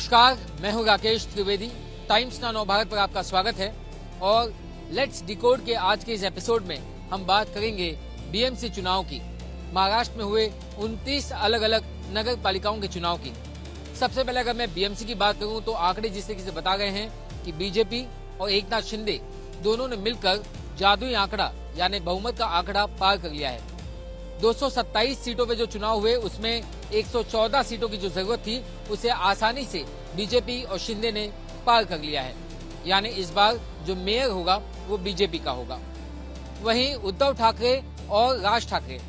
नमस्कार, मैं हूं राकेश त्रिवेदी। टाइम्स नाउ भारत पर आपका स्वागत है और लेट्स डिकोड के आज के इस एपिसोड में हम बात करेंगे बीएमसी चुनाव की। महाराष्ट्र में हुए 29 अलग अलग नगर पालिकाओं के चुनाव की। सबसे पहले अगर मैं बीएमसी की बात करूं तो आंकड़े जिस तरीके से बता गए हैं कि बीजेपी और एकनाथ शिंदे दोनों ने मिलकर जादुई आंकड़ा यानी बहुमत का आंकड़ा पार कर लिया है। 227 सीटों पे जो चुनाव हुए उसमें 114 सीटों की जो जरूरत थी उसे आसानी से बीजेपी और शिंदे ने पार कर लिया है। यानी इस बार जो मेयर होगा वो बीजेपी का होगा। वहीं उद्धव ठाकरे और राज ठाकरे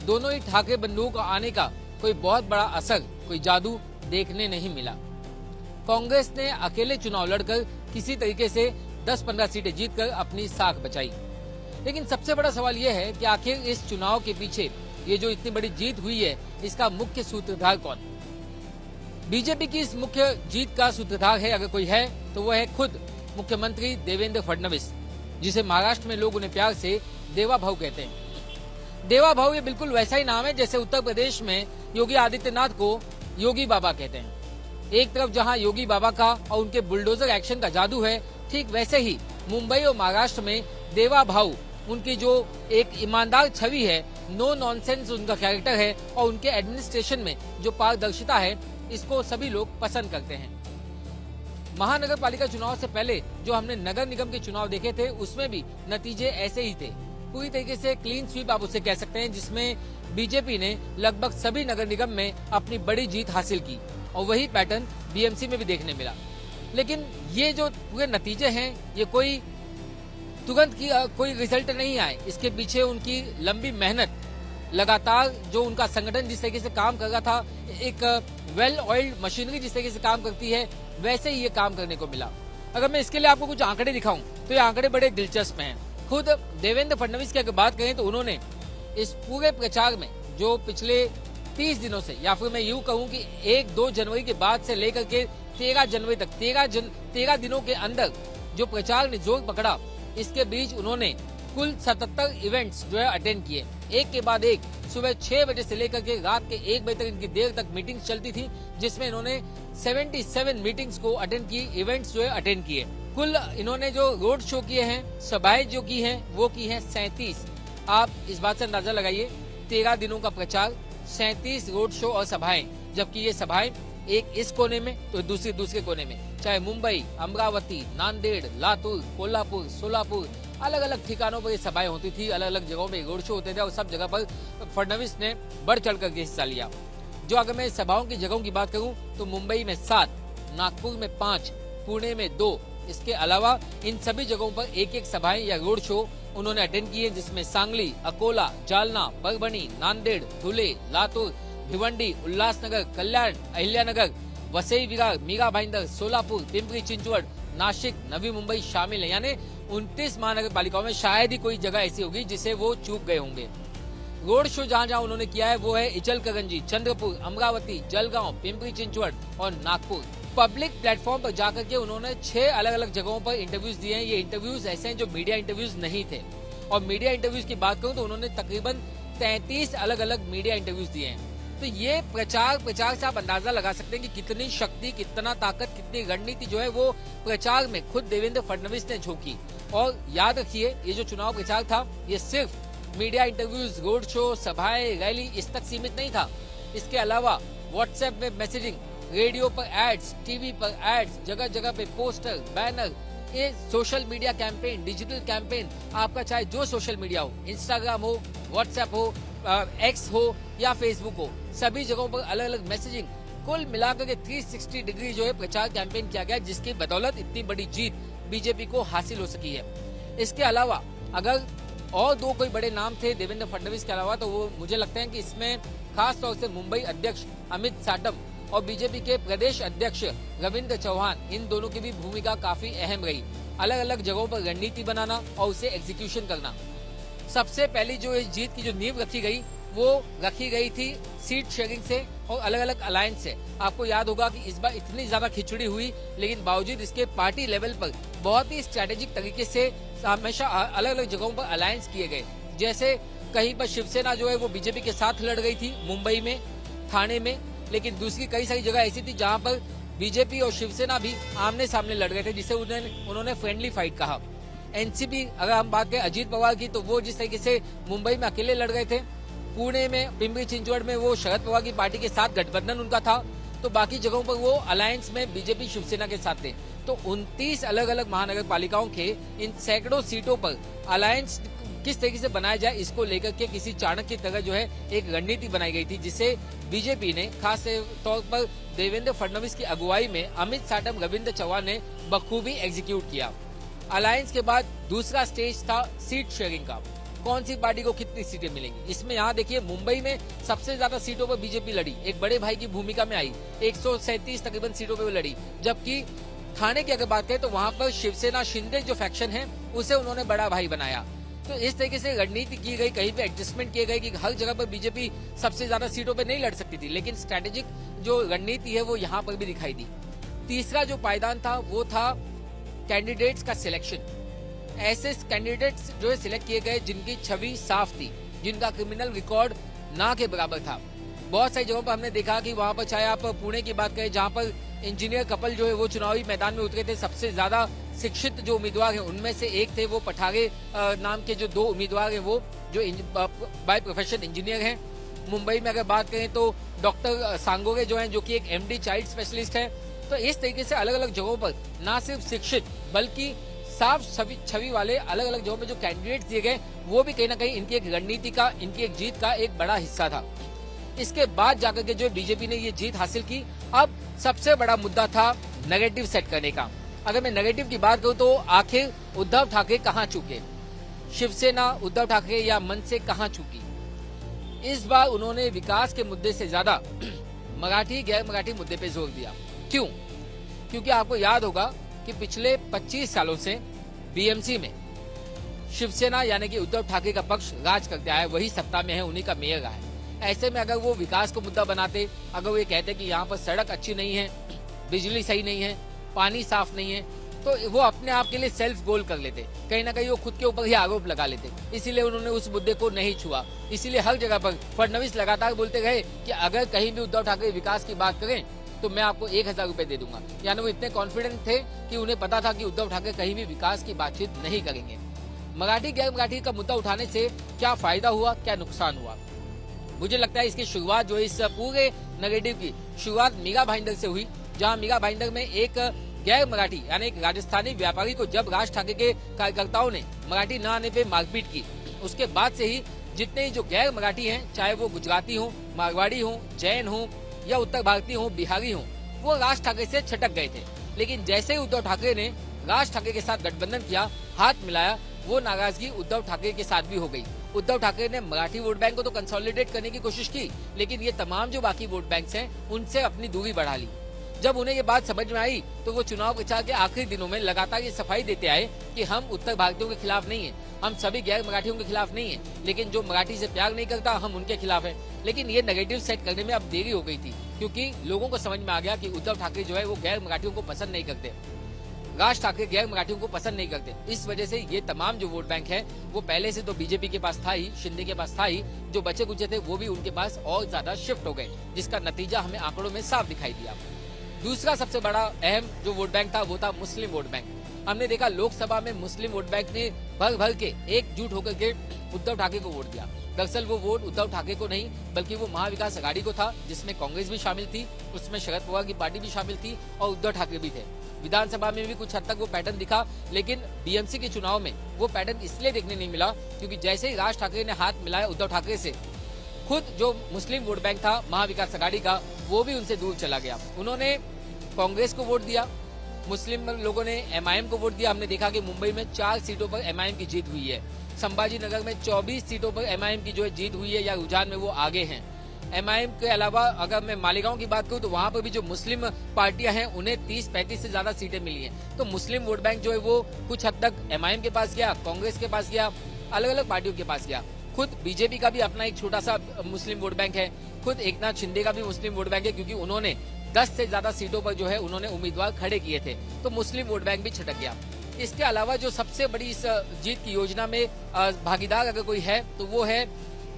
दोनों ही ठाकरे बंधुओं को आने का कोई बहुत बड़ा असर, कोई जादू देखने नहीं मिला। कांग्रेस ने अकेले चुनाव लड़कर किसी तरीके से 10-15 सीटें जीतकर अपनी साख बचाई। लेकिन सबसे बड़ा सवाल यह है कि आखिर इस चुनाव के पीछे ये जो इतनी बड़ी जीत हुई है इसका मुख्य सूत्रधार कौन? बीजेपी की इस मुख्य जीत का सूत्रधार है अगर कोई है तो वो है खुद मुख्यमंत्री देवेंद्र फडणवीस, जिसे महाराष्ट्र में लोग उन्हें प्यार से देवा भाऊ कहते हैं। देवा भाऊ ये बिल्कुल वैसा ही नाम है जैसे उत्तर प्रदेश में योगी आदित्यनाथ को योगी बाबा कहते हैं। एक तरफ जहां योगी बाबा का और उनके बुलडोजर एक्शन का जादू है, ठीक वैसे ही मुंबई और महाराष्ट्र में देवा भाऊ उनकी जो एक ईमानदार छवि है, नो नॉनसेंस उनका कैरेक्टर है और उनके एडमिनिस्ट्रेशन में जो पारदर्शिता है, इसको सभी लोग पसंद करते हैं। महानगर पालिका चुनाव से पहले जो हमने नगर निगम के चुनाव देखे थे उसमें भी नतीजे ऐसे ही थे। पूरी तरीके से क्लीन स्वीप आप उसे कह सकते हैं, जिसमें बीजेपी ने लगभग सभी नगर निगम में अपनी बड़ी जीत हासिल की और वही पैटर्न बीएमसी में भी देखने मिला। लेकिन ये जो पूरे नतीजे हैं ये कोई तुरंत की कोई रिजल्ट नहीं आए। इसके पीछे उनकी लंबी मेहनत, लगातार जो उनका संगठन जिस तरीके से काम कर रहा था, एक वेल ऑयल्ड मशीनरी जिस तरीके से काम करती है वैसे ही ये काम करने को मिला। अगर मैं इसके लिए आपको कुछ आंकड़े दिखाऊं तो ये आंकड़े बड़े दिलचस्प हैं। खुद देवेंद्र फडणवीस की अगर बात करें तो उन्होंने इस पूरे प्रचार में जो पिछले 30 दिनों से, या फिर मैं यूं कहूं कि 1-2 जनवरी के बाद से लेकर के 13 जनवरी तक 13 दिनों के अंदर जो प्रचार ने जोर पकड़ा, इसके बीच उन्होंने कुल 77 इवेंट्स जो है अटेंड किए। एक के बाद एक सुबह 6 बजे से लेकर के रात के 1 बजे तक इनकी देर तक मीटिंग्स चलती थी, जिसमें इन्होंने 77 मीटिंग्स को अटेंड की, इवेंट्स जो है अटेंड किए। कुल इन्होंने जो रोड शो किए हैं, सभाएं जो की हैं वो की हैं 37। आप इस बात से अंदाजा लगाइए, 13 दिनों का प्रचार, 37 रोड शो और सभाएं, जबकि ये सभाएं एक इस कोने में तो दूसरे कोने में, चाहे मुंबई, अमरावती, नांदेड़, लातूर, कोल्हापुर, सोलापुर, अलग अलग ठिकानों पर ये सभाएं होती थी, अलग अलग जगहों में रोड शो होते थे और सब जगह पर फडणवीस ने बढ़ चढ़ करके हिस्सा लिया। जो अगर मैं सभाओं की जगहों की बात करूं तो मुंबई में 7, नागपुर में 5, पुणे में 2, इसके अलावा इन सभी जगहों पर एक सभाएं या रोड शो उन्होंने अटेंड किए, जिसमें सांगली, अकोला, जालना, परभणी, नांदेड़, धुले, लातूर, भिवंडी, उल्लासनगर, कल्याण, अहिल्यानगर, वसई विरार, मीरा भाईंदर, सोलापुर, पिंपरी चिंचवड, नासिक, नवी मुंबई शामिल है। यानी 29 महानगर पालिकाओं में शायद ही कोई जगह ऐसी होगी जिसे वो चूक गए होंगे। रोड शो जहाँ जहाँ उन्होंने किया है वो है इचलकरंजी, चंद्रपुर, अमरावती, जलगांव, पिंपरी चिंचवड और नागपुर। पब्लिक प्लेटफॉर्म पर जाकर के उन्होंने 6 अलग अलग जगहों पर इंटरव्यूज दिए हैं। ये इंटरव्यूज ऐसे हैं जो मीडिया इंटरव्यूज नहीं थे। और मीडिया इंटरव्यूज की बात करूं तो उन्होंने तकरीबन 33 अलग अलग मीडिया इंटरव्यूज दिए हैं। तो ये प्रचार से आप अंदाजा लगा सकते हैं कि कितनी शक्ति, कितना ताकत, कितनी रणनीति जो है वो प्रचार में खुद देवेंद्र फडणवीस ने झोंकी। और याद रखिए, ये जो चुनाव प्रचार था ये सिर्फ मीडिया इंटरव्यूज, रोड शो, सभाएं, रैली इस तक सीमित नहीं था। इसके अलावा व्हाट्सएप में मैसेजिंग, रेडियो पर एड्स, टीवी पर एड्स, जगह जगह पे पोस्टर, बैनर, ये social media campaign, digital campaign, आपका चाहे जो सोशल मीडिया हो, इंस्टाग्राम हो, व्हाट्सएप हो, एक्स हो या फेसबुक हो, सभी जगहों पर अलग अलग मैसेजिंग, कुल मिलाकर के 360 डिग्री जो है प्रचार कैंपेन किया गया, जिसकी बदौलत इतनी बड़ी जीत बीजेपी को हासिल हो सकी है। इसके अलावा अगर और 2 कोई बड़े नाम थे देवेंद्र फडणवीस के अलावा, तो वो मुझे लगता है कि इसमें खास तौर से मुंबई अध्यक्ष अमित साटम और बीजेपी के प्रदेश अध्यक्ष रविंद्र चौहान, इन दोनों की भी भूमिका काफी अहम रही। अलग अलग जगहों पर रणनीति बनाना और उसे एग्जीक्यूशन करना। सबसे पहली जो इस जीत की जो नींव रखी गई वो रखी गई थी सीट शेयरिंग से और अलग अलग अलायंस से। आपको याद होगा कि इस बार इतनी ज्यादा खिचड़ी हुई, लेकिन बावजूद इसके पार्टी लेवल पर बहुत ही स्ट्रेटेजिक तरीके से हमेशा अलग अलग जगहों पर अलायंस किए गए। जैसे कहीं पर शिवसेना जो है वो बीजेपी के साथ लड़ गई थी मुंबई में, थाने में, लेकिन दूसरी कई सारी जगह ऐसी थी जहां पर बीजेपी और शिवसेना भी आमने सामने लड़ रहे थे, जिसे उन्होंने फ्रेंडली फाइट कहा। एनसीपी, अगर हम बात करें अजीत पवार की, तो वो जिस तरीके से मुंबई में अकेले लड़ रहे थे, पुणे में, पिंपरी चिंचवड़ में वो शरद पवार की पार्टी के साथ गठबंधन उनका था, तो बाकी जगहों पर वो अलायंस में बीजेपी शिवसेना के साथ थे। तो 29 अलग अलग महानगर पालिकाओं के इन सैकड़ों सीटों पर अलायंस किस तरीके से बनाया जाए, इसको लेकर के किसी चाणक्य की तरह जो है एक रणनीति बनाई गई थी, जिसे बीजेपी ने खास तौर पर देवेंद्र फडणवीस की अगुवाई में अमित साटम, रविंद्र चौहान ने बखूबी एग्जीक्यूट किया। अलायंस के बाद दूसरा स्टेज था सीट शेयरिंग का। कौन सी पार्टी को कितनी सीटें मिलेंगी। इसमें यहाँ देखिए, मुंबई में सबसे ज्यादा सीटों पर बीजेपी लड़ी, एक बड़े भाई की भूमिका में आई, 137 तकरीबन सीटों पर लड़ी। जबकि ठाणे की अगर बात करें तो वहाँ पर शिवसेना शिंदे जो फैक्शन है उसे उन्होंने बड़ा भाई बनाया। तो इस तरीके से रणनीति की गई, कहीं पे एडजस्टमेंट किए गए कि हर जगह पर बीजेपी सबसे ज्यादा सीटों पर नहीं लड़ सकती थी, लेकिन स्ट्रेटेजिक जो रणनीति है वो यहाँ पर भी दिखाई दी। तीसरा जो पायदान था वो था कैंडिडेट्स का सिलेक्शन। ऐसे कैंडिडेट्स जो है सिलेक्ट किए गए जिनकी छवि साफ थी, जिनका क्रिमिनल रिकॉर्ड ना के बराबर था। बहुत सारी जगहों पर हमने देखा कि वहां पर, चाहे आप पुणे की बात करें जहां पर इंजीनियर कपल जो है वो चुनावी मैदान में उतरे थे, सबसे ज्यादा शिक्षित जो उम्मीदवार हैं उनमें से एक थे वो पठागे नाम के जो 2 उम्मीदवार हैं वो जो बाय प्रोफेशन इंजीनियर हैं। मुंबई में अगर बात करें तो डॉक्टर सांगोरे जो हैं, जो कि एक एमडी चाइल्ड स्पेशलिस्ट है। तो इस तरीके से अलग अलग जगहों पर न सिर्फ शिक्षित बल्कि साफ छवि वाले अलग अलग जगहों में जो कैंडिडेट दिए गए, वो भी कहीं ना कहीं इनकी एक रणनीति का, इनकी एक जीत का एक बड़ा हिस्सा था। इसके बाद जाकर के जो बीजेपी ने ये जीत हासिल की। अब सबसे बड़ा मुद्दा था नेगेटिव सेट करने का। अगर मैं नेगेटिव की बात करूं तो आखिर उद्धव ठाकरे कहां चूके, शिवसेना उद्धव ठाकरे या मन से कहां चूकी। इस बार उन्होंने विकास के मुद्दे से ज्यादा मराठी गैर मराठी मुद्दे पे जोर दिया। क्यों? क्योंकि आपको याद होगा कि पिछले 25 सालों से बीएमसी में शिवसेना यानी कि उद्धव ठाकरे का पक्ष राज करते आया, वही सत्ता में है, उन्हीं का मेयर रहा है। ऐसे में अगर वो विकास को मुद्दा बनाते, अगर वो ये कहते कि यहाँ पर सड़क अच्छी नहीं है, बिजली सही नहीं है, पानी साफ नहीं है, तो वो अपने आप के लिए सेल्फ गोल कर लेते, कहीं ना कहीं वो खुद के ऊपर ही आरोप लगा लेते। इसीलिए उन्होंने उस मुद्दे को नहीं छुआ। इसीलिए हर जगह पर फडणवीस लगातार बोलते रहे कि अगर कहीं भी उद्धव ठाकरे विकास की बात करें तो मैं आपको 1000 रुपए दे दूंगा। यानी वो इतने कॉन्फिडेंट थे कि उन्हें पता था कि उद्धव ठाकरे कहीं भी विकास की बातचीत नहीं करेंगे। मराठी गैर मराठी का मुद्दा उठाने से क्या फायदा हुआ, क्या नुकसान हुआ? मुझे लगता है इसकी शुरुआत जो है इस पूरे नेगेटिव की शुरुआत मीरा भाईंदर से हुई, जहां मीरा भाईंदर में एक गैर मराठी यानी एक राजस्थानी व्यापारी को जब राज ठाकरे के कार्यकर्ताओं ने मराठी न आने पे मारपीट की, उसके बाद से ही जितने जो गैर मराठी हैं, चाहे वो गुजराती हो, मारवाड़ी हो, जैन हो या उत्तर भारतीय हो, बिहारी हो, वो राज ठाकरे से छटक गए थे। लेकिन जैसे ही उद्धव ठाकरे ने राज ठाकरे के साथ गठबंधन किया, हाथ मिलाया, वो नाराजगी उद्धव ठाकरे के साथ भी हो गई। उद्धव ठाकरे ने मराठी वोट बैंक को तो कंसोलिडेट करने की कोशिश की, लेकिन ये तमाम जो बाकी वोट बैंक हैं उनसे अपनी दूरी बढ़ा ली। जब उन्हें ये बात समझ में आई तो वो चुनाव प्रचार के आखिरी दिनों में लगातार ये सफाई देते आए कि हम उत्तर भारतीयों के खिलाफ नहीं है, हम सभी गैर मराठियों के खिलाफ नहीं है, लेकिन जो मराठी से प्यार नहीं करता हम उनके खिलाफ है। लेकिन ये नेगेटिव सेट करने में अब देरी हो गई थी, क्योंकि लोगों को समझ में आ गया कि उद्धव ठाकरे जो है वो गैर मराठियों को पसंद नहीं करते, राज ठाकरे गैर मराठियों को पसंद नहीं करते। इस वजह से ये तमाम जो वोट बैंक है वो पहले से तो बीजेपी के पास था ही, शिंदे के पास था ही, जो बचे कुचे थे वो भी उनके पास और ज्यादा शिफ्ट हो गए, जिसका नतीजा हमें आंकड़ों में साफ दिखाई दिया। दूसरा सबसे बड़ा अहम जो वोट बैंक था वो था मुस्लिम वोट बैंक। हमने देखा लोकसभा में मुस्लिम वोट बैंक ने भर भर के एकजुट होकर के उद्धव ठाकरे को वोट दिया। दरअसल वो वोट उद्धव ठाकरे को नहीं बल्कि वो महाविकास अघाड़ी को था, जिसमें कांग्रेस भी शामिल थी, उसमें शरद पवार की पार्टी भी शामिल थी और उद्धव ठाकरे भी थे। विधानसभा में भी कुछ हद तक वो पैटर्न दिखा, लेकिन बीएमसी के चुनाव में वो पैटर्न इसलिए देखने नहीं मिला क्योंकि जैसे ही राज ठाकरे ने हाथ मिलाया उद्धव ठाकरे से, खुद जो मुस्लिम वोट बैंक था महाविकास अघाड़ी का, वो भी उनसे दूर चला गया। उन्होंने कांग्रेस को वोट दिया, मुस्लिम लोगों ने एमआईएम को वोट दिया। हमने देखा कि मुंबई में 4 सीटों पर एमआईएम की जीत हुई है, संभाजी नगर में 24 सीटों पर एमआईएम की जो है जीत हुई है, या रुझान में वो आगे हैं। एमआईएम के अलावा अगर मैं मालेगांव की बात करूं तो वहां पर भी जो मुस्लिम पार्टियां हैं उन्हें 30-35 से ज्यादा सीटें मिली हैं। तो मुस्लिम वोट बैंक जो है वो कुछ हद तक एमआईएम के पास गया, कांग्रेस के पास गया, अलग अलग पार्टियों के पास गया। खुद बीजेपी का भी अपना एक छोटा सा मुस्लिम वोट बैंक है, खुद एकनाथ शिंदे का भी मुस्लिम वोट बैंक है, क्योंकि उन्होंने 10 से ज्यादा सीटों पर जो है उन्होंने उम्मीदवार खड़े किए थे, तो मुस्लिम वोट बैंक भी छटक गया। इसके अलावा जो सबसे बड़ी इस जीत की योजना में भागीदार अगर कोई है तो वो है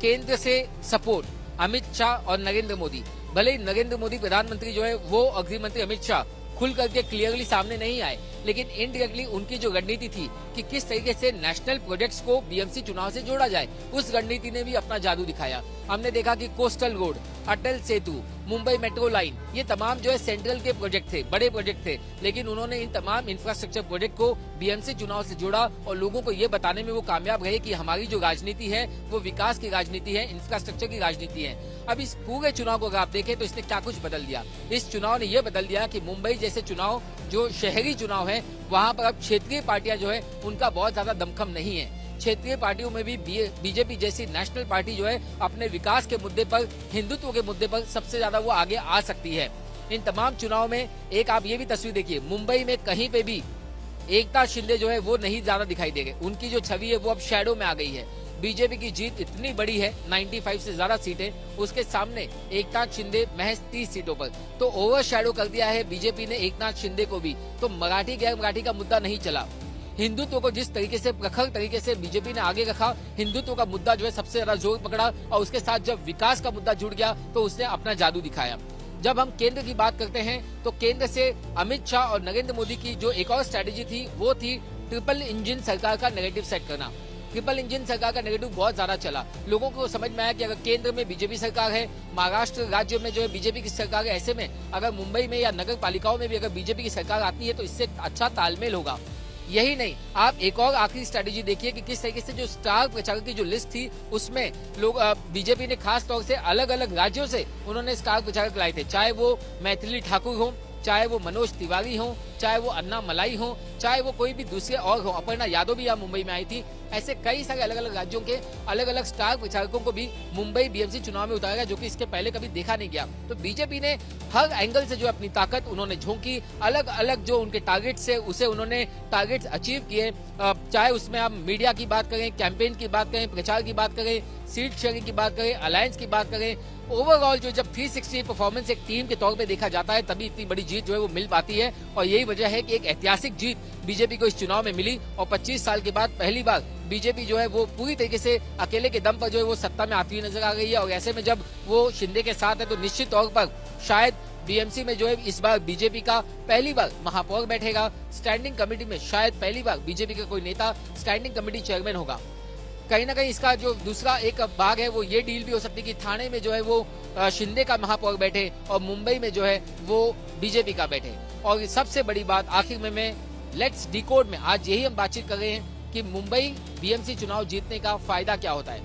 केंद्र से सपोर्ट, अमित शाह और नरेंद्र मोदी। भले ही नरेंद्र मोदी प्रधानमंत्री जो है वो और गृह मंत्री अमित शाह खुल करके क्लियरली सामने नहीं आए, लेकिन इनडायरेक्टली उनकी जो रणनीति थी कि किस तरीके से नेशनल प्रोजेक्ट्स को बीएमसी चुनाव से जोड़ा जाए, उस रणनीति ने भी अपना जादू दिखाया। हमने देखा कि coastal road, Atal Setu, Mumbai metro line, ये तमाम जो है सेंट्रल के प्रोजेक्ट थे, बड़े प्रोजेक्ट थे, लेकिन उन्होंने इन तमाम इंफ्रास्ट्रक्चर प्रोजेक्ट को बीएमसी चुनाव से जोड़ा और लोगों को ये बताने में वो कामयाब रहे कि हमारी जो राजनीति है वो विकास की राजनीति है, इंफ्रास्ट्रक्चर की राजनीति है। अब इस पूरे चुनाव को अगर आप देखें तो इसने क्या कुछ बदल दिया। इस चुनाव ने ये बदल दिया कि मुंबई जैसे चुनाव जो शहरी चुनाव है, वहाँ पर अब क्षेत्रीय पार्टियां जो है उनका बहुत ज्यादा दमखम नहीं है। क्षेत्रीय पार्टियों में भी बीजेपी जैसी नेशनल पार्टी जो है अपने विकास के मुद्दे पर, हिंदुत्व के मुद्दे पर सबसे ज्यादा वो आगे आ सकती है। इन तमाम चुनाव में एक आप ये भी तस्वीर देखिए, मुंबई में कहीं पे भी एकनाथ शिंदे जो है वो नहीं ज्यादा दिखाई दे गए, उनकी जो छवि है वो अब शैडो में आ गई है। बीजेपी की जीत इतनी बड़ी है, 95 से ज्यादा सीटें, उसके सामने एकनाथ शिंदे महज 30 सीटों पर, तो ओवर शैडो कर दिया है बीजेपी ने एकनाथ शिंदे को भी। तो मराठी गैर मराठी का मुद्दा नहीं चला। हिंदुत्व को जिस तरीके से प्रखर तरीके से बीजेपी ने आगे रखा, हिंदुत्व का मुद्दा जो है सबसे ज्यादा जोर पकड़ा और उसके साथ जब विकास का मुद्दा जुड़ गया तो उसने अपना जादू दिखाया। जब हम केंद्र की बात करते हैं तो केंद्र से अमित शाह और नरेंद्र मोदी की जो एक और स्ट्रेटेजी थी वो थी ट्रिपल इंजन सरकार का नैरेटिव सेट करना। ट्रिपल इंजन सरकार का नेगेटिव बहुत ज्यादा चला। लोगों को समझ में आया कि अगर केंद्र में बीजेपी सरकार है, महाराष्ट्र राज्य में जो है बीजेपी की सरकार है, ऐसे में अगर मुंबई में या नगर पालिकाओं में भी अगर बीजेपी की सरकार आती है तो इससे अच्छा तालमेल होगा। यही नहीं, आप एक और आखिरी स्ट्रेटेजी देखिए कि किस तरीके से जो स्टार प्रचारक की जो लिस्ट थी उसमें लोग बीजेपी ने खास तौर से अलग अलग राज्यों से उन्होंने स्टार प्रचारक लाए थे, चाहे वो मैथिली ठाकुर हो, चाहे वो मनोज तिवारी हो, चाहे वो अन्ना मलाई हो, चाहे वो कोई भी दूसरे और हो, अपर्णा यादव भी यहाँ मुंबई में आई थी। ऐसे कई सारे अलग अलग राज्यों के अलग अलग स्टार प्रचारकों को भी मुंबई बीएमसी चुनाव में उतारा गया, जो कि इसके पहले कभी देखा नहीं गया। तो बीजेपी ने हर एंगल से जो अपनी ताकत उन्होंने झोंकी, अलग अलग जो उनके टारगेट्स है उसे उन्होंने टारगेट्स अचीव किए। चाहे उसमें आप मीडिया की बात करें, कैंपेन की बात करें, प्रचार की बात करें, सीट शेयरिंग की बात करें, अलायंस की बात करें, ओवरऑल जो जब 360 परफॉर्मेंस एक टीम के तौर पे देखा जाता है तभी इतनी बड़ी जीत जो है वो मिल पाती है। और यही वजह है कि एक ऐतिहासिक जीत बीजेपी को इस चुनाव में मिली और 25 साल के बाद पहली बार बीजेपी जो है वो पूरी तरीके से अकेले के दम पर जो है वो सत्ता में आती हुई नजर आ गई है। और ऐसे में जब वो शिंदे के साथ है तो निश्चित तौर पर शायद बीएमसी में जो है इस बार बीजेपी का पहली बार महापौर बैठेगा। स्टैंडिंग कमेटी में शायद पहली बार बीजेपी का कोई नेता स्टैंडिंग कमेटी चेयरमैन होगा। कहीं ना कहीं इसका जो दूसरा एक भाग है वो ये डील भी हो सकती है कि थाने में जो है वो शिंदे का महापौर बैठे और मुंबई में जो है वो बीजेपी का बैठे। और सबसे बड़ी बात आखिर में मैं लेट्स डिकोड में आज यही हम बातचीत कर रहे हैं कि मुंबई बीएमसी चुनाव जीतने का फायदा क्या होता है।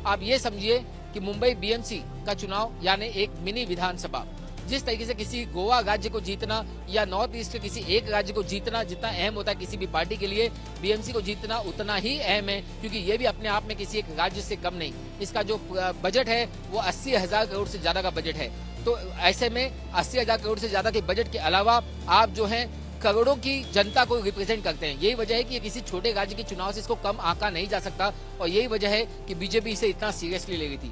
आप ये समझिए कि मुंबई बीएमसी का चुनाव यानी एक मिनी विधानसभा, जिस तरीके से किसी गोवा राज्य को जीतना या नॉर्थ ईस्ट के किसी एक राज्य को जीतना जितना अहम होता है किसी भी पार्टी के लिए, बीएमसी को जीतना उतना ही अहम है, क्योंकि ये भी अपने आप में किसी एक राज्य से कम नहीं। इसका जो बजट है वो 80,000 करोड़ से ज्यादा का बजट है। तो ऐसे में 80,000 करोड़ से ज्यादा के बजट के अलावा आप जो है करोड़ों की जनता को रिप्रेजेंट करते हैं। यही वजह है कि किसी छोटे राज्य के चुनाव से इसको कम आंका नहीं जा सकता और यही वजह है कि बीजेपी इसे इतना सीरियसली ले रही थी।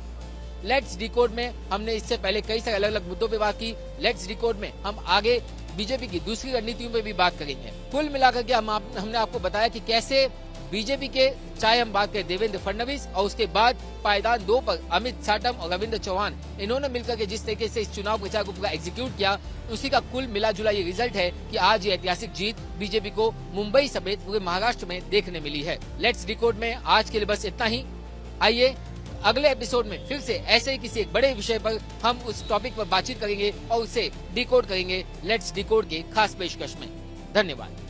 लेट्स डिकोड में हमने इससे पहले कई सारे अलग अलग मुद्दों पे बात की। लेट्स डिकोड में हम आगे बीजेपी की दूसरी रणनीतियों पे भी बात करेंगे। कुल मिलाकर के हमने आपको बताया कि कैसे बीजेपी के, चाहे हम बात करें देवेंद्र फडणवीस और उसके बाद पायदान 2 पर अमित साटम और रविंद्र चौहान, इन्होंने मिलकर के जिस तरीके से इस चुनाव प्रचार को पूरा एग्जीक्यूट किया, उसी का कुल मिला जुला ये रिजल्ट है कि आज ये ऐतिहासिक जीत बीजेपी को मुंबई समेत पूरे महाराष्ट्र में देखने मिली है। लेट्स डिकोड में आज के लिए बस इतना ही। आइए अगले एपिसोड में फिर से ऐसे ही किसी एक बड़े विषय पर हम उस टॉपिक पर बातचीत करेंगे और उसे डिकोड करेंगे लेट्स डिकोड के खास पेशकश में। धन्यवाद।